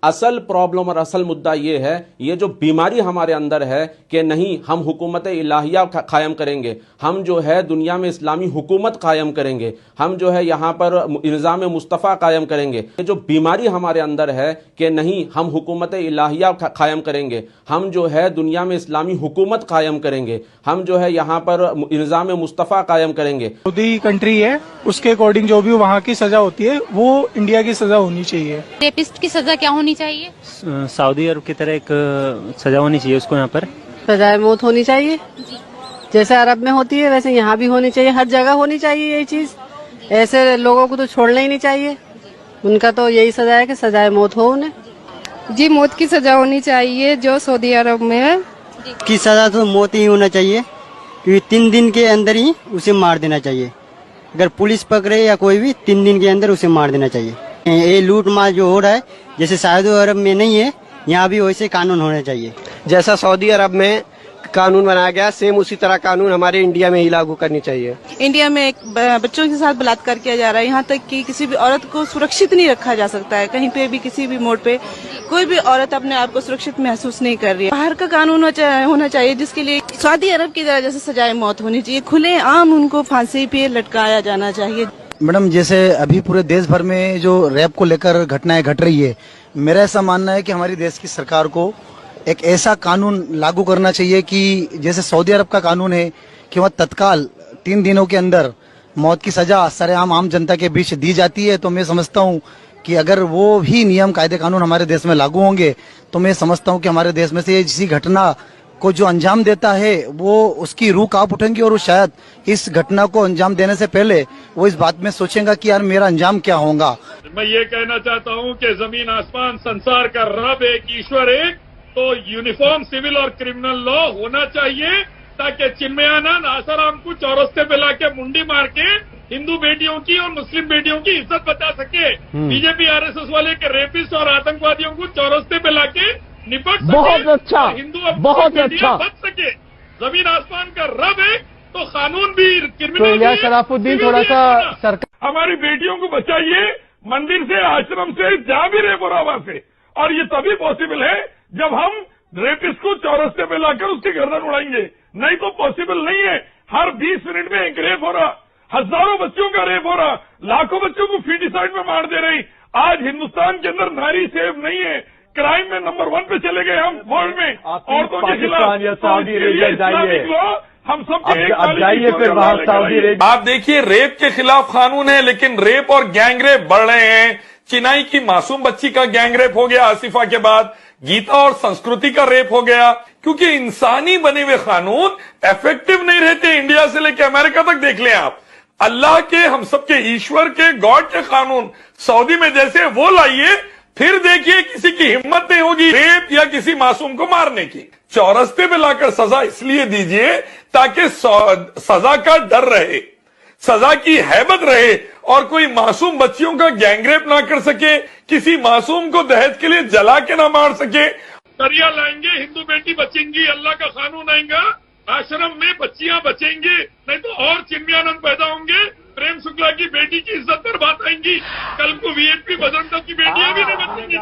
असल प्रॉब्लम और असल मुद्दा ये है, ये जो बीमारी हमारे अंदर है कि नहीं हम हुकूमत इलाहिया कायम करेंगे, हम जो है दुनिया में इस्लामी हुकूमत कायम करेंगे, हम जो है यहाँ पर निज़ाम मुस्तफ़ा कायम करेंगे। ये जो बीमारी हमारे अंदर है कि नहीं हम हुकूमत इलाहिया कायम करेंगे, हम जो है दुनिया में इस्लामी हुकूमत कायम करेंगे, हम जो है यहाँ पर निज़ाम मुस्तफ़ा कायम करेंगे। सऊदी कंट्री है, उसके अकॉर्डिंग जो भी वहाँ की सजा होती है वो इंडिया की सजा होनी चाहिए। रेपिस्ट की सजा क्या होनी चाहिए? सऊदी अरब की तरह एक सजा होनी चाहिए उसको। यहाँ पर सजाए मौत होनी चाहिए, जैसे अरब में होती है वैसे यहाँ भी होनी चाहिए, हर जगह होनी चाहिए ये चीज। ऐसे लोगों को तो छोड़ना ही नहीं चाहिए, उनका तो यही सजा है कि सजाए मौत हो उन्हें। जी मौत की सजा होनी चाहिए जो सऊदी अरब में है। की सजा तो मौत ही होना चाहिए, क्योंकि 3 दिन के अंदर ही उसे मार देना चाहिए। अगर पुलिस पकड़े या कोई भी 3 दिन के अंदर उसे मार देना चाहिए। ये लूट मार जो हो रहा है जैसे सऊदी अरब में नहीं है, यहाँ भी वैसे कानून होना चाहिए। जैसा सऊदी अरब में कानून बनाया गया सेम उसी तरह कानून हमारे इंडिया में ही लागू करनी चाहिए। इंडिया में एक बच्चों के साथ बलात्कार किया जा रहा है, यहाँ तक कि किसी भी औरत को सुरक्षित नहीं रखा जा सकता है। कहीं पे भी किसी भी मोड़ पे कोई भी औरत अपने आप को सुरक्षित महसूस नहीं कर रही है। बाहर का कानून होना चाहिए जिसके लिए सऊदी अरब की तरह जैसे सजाए मौत होनी चाहिए, खुले आम उनको फांसी पे लटकाया जाना चाहिए। मैडम जैसे अभी पूरे देश भर में जो रैप को लेकर घटनाएं घट रही है, मेरा ऐसा मानना है कि हमारी देश की सरकार को एक ऐसा कानून लागू करना चाहिए कि जैसे सऊदी अरब का कानून है कि वह तत्काल 3 दिनों के अंदर मौत की सजा सरेआम आम जनता के बीच दी जाती है। तो मैं समझता हूँ कि अगर वो भी नियम कायदे कानून हमारे देश में लागू होंगे तो मैं समझता हूँ कि हमारे देश में से किसी घटना को जो अंजाम देता है वो उसकी रूह कांप उठेंगी और वो शायद इस घटना को अंजाम देने से पहले वो इस बात में सोचेगा कि यार मेरा अंजाम क्या होगा। मैं ये कहना चाहता हूँ कि जमीन आसमान संसार का रब एक, ईश्वर एक, तो यूनिफॉर्म सिविल और क्रिमिनल लॉ होना चाहिए ताकि चिन्मयानंद आसाराम को चौरस्ते पे लाके मुंडी मार के हिंदू बेटियों की और मुस्लिम बेटियों की इज्जत बचा सके। बीजेपी आरएसएस वाले के रेपिस्ट और आतंकवादियों को चौरस्ते पे लाके निपट सके। बहुत अच्छा, हिंदू और बहुत अच्छा बच सके। जमीन आसमान का रब है तो कानून भी क्रिमिनल। तो इलियास शराफुद्दीन थोड़ा सा सरकार हमारी बेटियों को बचाइए मंदिर से, आश्रम से, जहाँ भी रेप हो रहा वहां से। और ये तभी पॉसिबल है जब हम रेपिस्ट को चौरस्ते पे लाकर उसकी गर्दन उड़ाएंगे, नहीं तो पॉसिबल नहीं है। हर 20 मिनट में एक रेप हो रहा, हजारों बच्चों का रेप हो रहा, लाखों बच्चों को फीटिसाइड में मार दे रही। आज हिंदुस्तान के अंदर नारी सेफ नहीं है, क्राइम में नंबर 1 पे चले गए हम वर्ल्ड में औरतों के खिलाफ। सऊदी अरेबिया जाइए, हम सब अब जाइए फिर वहां सऊदी अरेबिया। आप देखिए रेप के खिलाफ कानून है लेकिन रेप और गैंग रेप बढ़ रहे हैं। चिनाई की मासूम बच्ची का गैंग रेप हो गया आसिफा के बाद, गीता और संस्कृति का रेप हो गया, क्योंकि इंसानी बने हुए कानून इफेक्टिव नहीं रहते। इंडिया से लेकर अमेरिका तक देख लें आप, अल्लाह के, हम सबके ईश्वर के, गॉड के कानून सऊदी में जैसे वो लाइए, फिर देखिए किसी की हिम्मत नहीं होगी रेप या किसी मासूम को मारने की। चौरस्ते पे लाकर सजा इसलिए दीजिए ताकि सजा का डर रहे, सजा की हैबत रहे और कोई मासूम बच्चियों का गैंगरेप ना कर सके, किसी मासूम को दहेज के लिए जला के ना मार सके। सरिया लाएंगे, हिंदू बेटी बचेंगी, अल्लाह का कानून आएगा, आश्रम में बच्चियां बचेंगी, नहीं तो और चिन्मयानंद पैदा होंगे, प्रेम शुक्ला की बेटी की इज्जत पर बात आएंगी, कल को वीएचपी बजरंग दल की बेटियां भी नहीं बचेंगी।